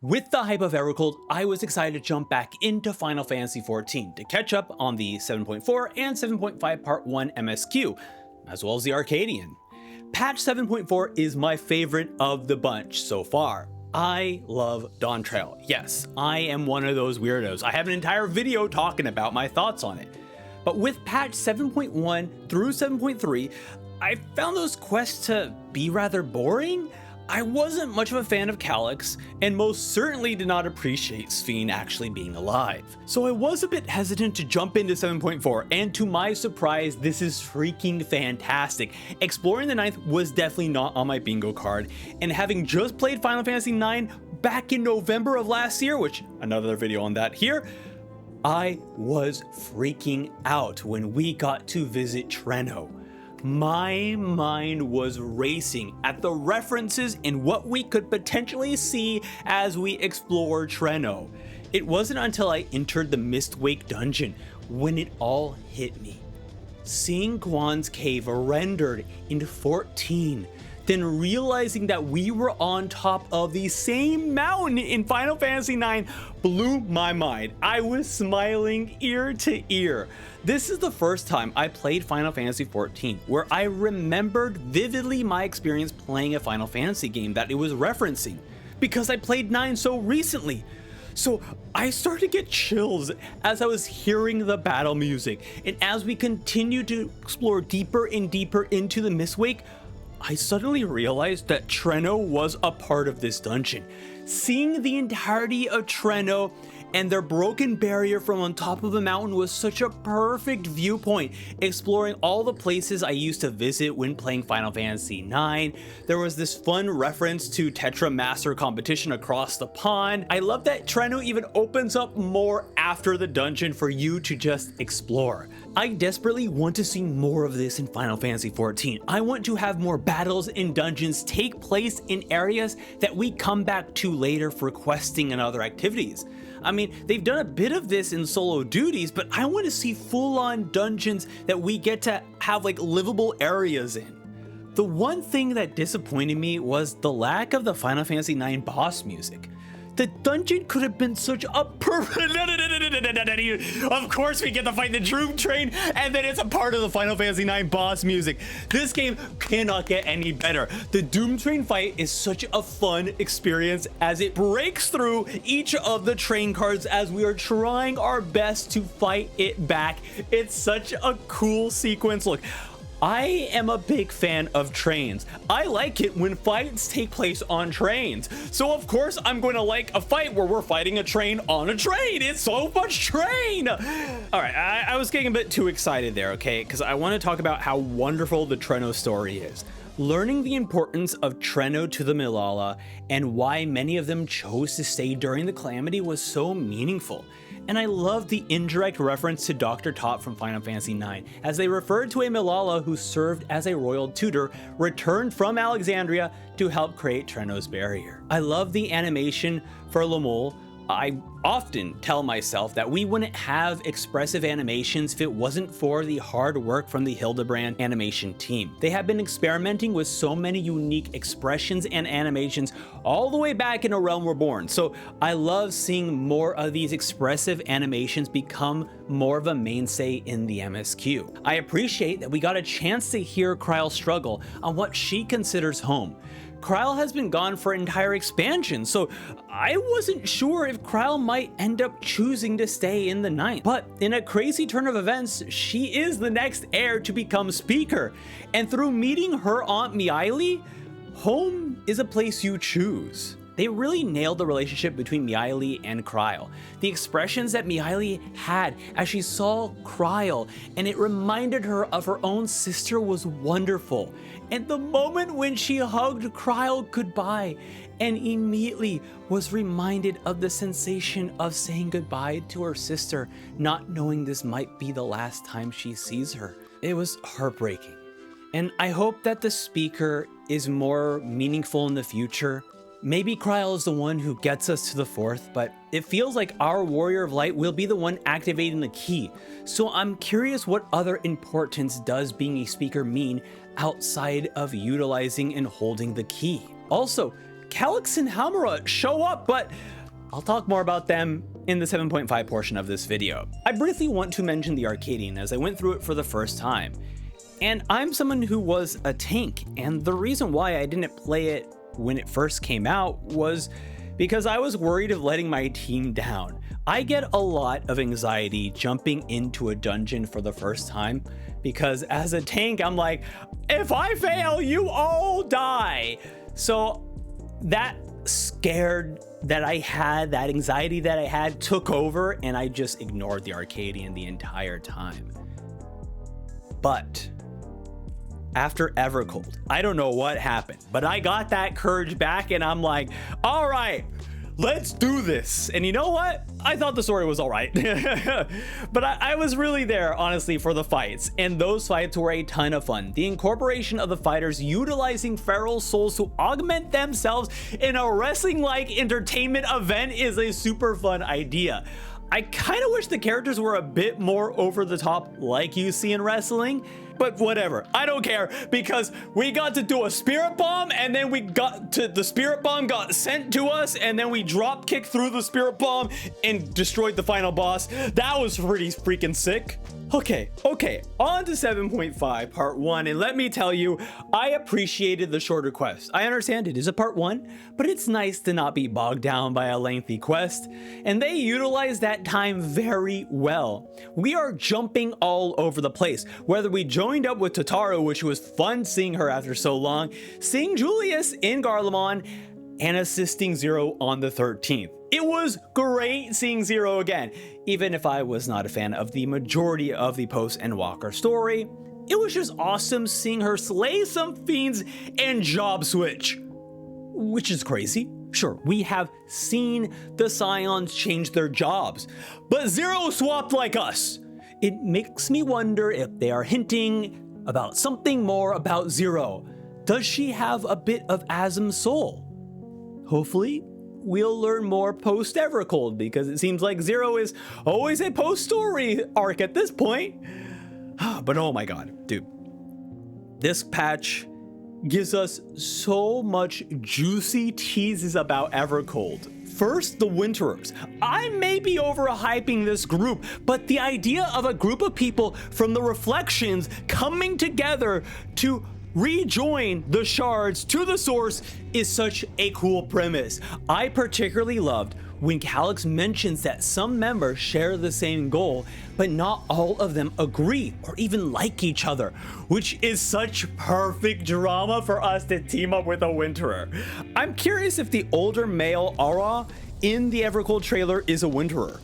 With the hype of Evercold, I was excited to jump back into Final Fantasy XIV to catch up on the 7.4 and 7.5 Part 1 MSQ, as well as the Arcadian. Patch 7.4 is my favorite of the bunch so far. I love Dawntrail. Yes, I am one of those weirdos. I have an entire video talking about my thoughts on it. But with patch 7.1 through 7.3, I found those quests to be rather boring. I wasn't much of a fan of Calyx, and most certainly did not appreciate Sphene actually being alive. So I was a bit hesitant to jump into 7.4, and to my surprise, this is freaking fantastic. Exploring the Ninth was definitely not on my bingo card, and having just played Final Fantasy IX back in November of last year, which another video on that here, I was freaking out when we got to visit Treno. My mind was racing at the references and what we could potentially see as we explore Treno. It wasn't until I entered the Mistwake dungeon when it all hit me. Seeing Guan's cave rendered in 14, then realizing that we were on top of the same mountain in Final Fantasy IX blew my mind. I was smiling ear to ear. This is the first time I played Final Fantasy XIV where I remembered vividly my experience playing a Final Fantasy game that it was referencing, because I played 9 so recently. So I started to get chills as I was hearing the battle music, and as we continued to explore deeper and deeper into the Mistwake, I suddenly realized that Treno was a part of this dungeon. Seeing the entirety of Treno and their broken barrier from on top of the mountain was such a perfect viewpoint, exploring all the places I used to visit when playing Final Fantasy IX. There was this fun reference to Tetra Master competition across the pond. I love that Treno even opens up more after the dungeon for you to just explore. I desperately want to see more of this in Final Fantasy XIV. I want to have more battles and dungeons take place in areas that we come back to later for questing and other activities. I mean, they've done a bit of this in solo duties, but I want to see full-on dungeons that we get to have like livable areas in. The one thing that disappointed me was the lack of the Final Fantasy IX boss music. The dungeon could have been such a perfect. Of course, we get to fight the Doom Train, and then it's a part of the Final Fantasy IX boss music. This game cannot get any better. The Doom Train fight is such a fun experience as it breaks through each of the train cars as we are trying our best to fight it back. It's such a cool sequence. Look, I am a big fan of trains. I like it when fights take place on trains. So of course I'm going to like a fight where we're fighting a train on a train. It's so much train. All right, I was getting a bit too excited there, okay? Because I want to talk about how wonderful the Treno story is. Learning the importance of Treno to the Milala and why many of them chose to stay during the Calamity was so meaningful. And I love the indirect reference to Dr. Tot from Final Fantasy IX, as they referred to a Milala who served as a royal tutor, returned from Alexandria to help create Treno's barrier. I love the animation for Lemul. I often tell myself that we wouldn't have expressive animations if it wasn't for the hard work from the Hildebrand animation team. They have been experimenting with so many unique expressions and animations all the way back in A Realm Reborn. So I love seeing more of these expressive animations become more of a mainstay in the MSQ. I appreciate that we got a chance to hear Kryle's struggle on what she considers home. Kryle has been gone for an entire expansion, so I wasn't sure if Kryle might end up choosing to stay in the Ninth. But in a crazy turn of events, she is the next heir to become Speaker. And through meeting her aunt Meili, home is a place you choose. They really nailed the relationship between Meili and Kryle. The expressions that Meili had as she saw Kryle and it reminded her of her own sister was wonderful. And the moment when she hugged Kryle goodbye and immediately was reminded of the sensation of saying goodbye to her sister, not knowing this might be the last time she sees her. It was heartbreaking. And I hope that the Speaker is more meaningful in the future. Maybe Kryle is the one who gets us to the Fourth, but it feels like our Warrior of Light will be the one activating the key. So I'm curious what other importance does being a Speaker mean outside of utilizing and holding the key. Also, Calyx and Hamura show up, but I'll talk more about them in the 7.5 portion of this video. I briefly want to mention the Arcadian as I went through it for the first time. And I'm someone who was a tank, and the reason why I didn't play it when it first came out was because I was worried of letting my team down. I get a lot of anxiety jumping into a dungeon for the first time because as a tank, I'm like, if I fail, you all die. So that scared that I had, that anxiety that I had took over, and I just ignored the Arcadian the entire time. But after Evercold, I don't know what happened, but I got that courage back and I'm like, all right, let's do this. And you know what? I thought the story was all right. But I was really there, honestly, for the fights. And those fights were a ton of fun. The incorporation of the fighters utilizing feral souls to augment themselves in a wrestling-like entertainment event is a super fun idea. I kind of wish the characters were a bit more over the top like you see in wrestling, but whatever, I don't care, because we got to do a spirit bomb and then the spirit bomb got sent to us and then we drop kicked through the spirit bomb and destroyed the final boss. That was pretty freaking sick. Okay, on to 7.5 part 1, and let me tell you, I appreciated the shorter quest. I understand it is a part 1, but it's nice to not be bogged down by a lengthy quest, and they utilize that time very well. We are jumping all over the place, whether we joined up with Totaro, which was fun seeing her after so long, seeing Julius in Garlemald, and assisting Zero on the 13th. It was great seeing Zero again, even if I was not a fan of the majority of the Post and Walker story. It was just awesome seeing her slay some fiends and job switch, which is crazy. Sure, we have seen the Scions change their jobs, but Zero swapped like us. It makes me wonder if they are hinting about something more about Zero. Does she have a bit of Azum's soul? Hopefully, we'll learn more post Evercold, because it seems like Zero is always a post-story arc at this point. But oh my god, dude. This patch gives us so much juicy teases about Evercold. First, the Winterers. I may be overhyping this group, but the idea of a group of people from the Reflections coming together to rejoin the shards to the source is such a cool premise. I particularly loved when Calyx mentions that some members share the same goal, but not all of them agree or even like each other, which is such perfect drama for us to team up with a Winterer. I'm curious if the older male Aura in the Evercold trailer is a Winterer.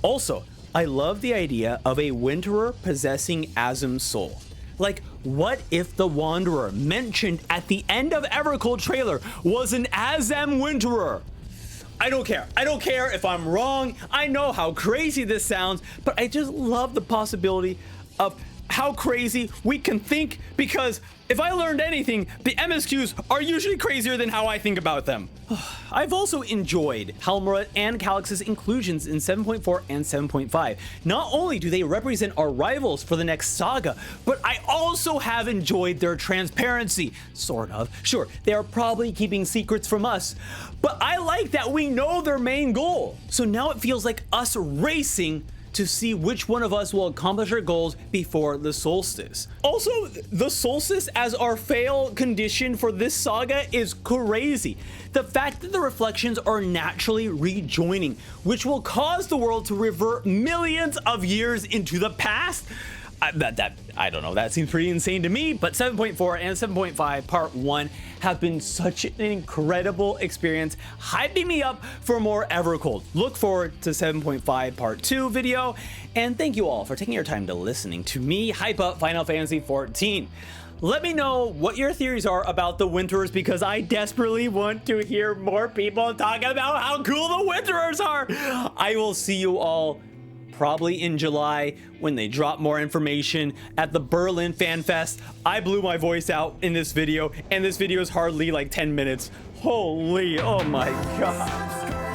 Also, I love the idea of a Winterer possessing Azum's soul. Like, what if the Wanderer mentioned at the end of Evercold trailer was an Azam Winterer? I don't care. I don't care if I'm wrong. I know how crazy this sounds, but I just love the possibility of how crazy we can think, because if I learned anything, the MSQs are usually crazier than how I think about them. I've also enjoyed Hamura and Calyx's inclusions in 7.4 and 7.5. Not only do they represent our rivals for the next saga, but I also have enjoyed their transparency, sort of. Sure, they are probably keeping secrets from us, but I like that we know their main goal. So now it feels like us racing to see which one of us will accomplish our goals before the solstice. Also, the solstice as our fail condition for this saga is crazy. The fact that the Reflections are naturally rejoining, which will cause the world to revert millions of years into the past. I don't know, that seems pretty insane to me, but 7.4 and 7.5 part 1 have been such an incredible experience, hyping me up for more Evercold. Look forward to 7.5 part 2 video, and thank you all for taking your time to listening to me hype up Final Fantasy XIV. Let me know what your theories are about the Winterers, because I desperately want to hear more people talk about how cool the Winterers are. I will see you all probably in July when they drop more information at the Berlin Fan Fest. I blew my voice out in this video, and this video is hardly like 10 minutes. Holy, oh my god.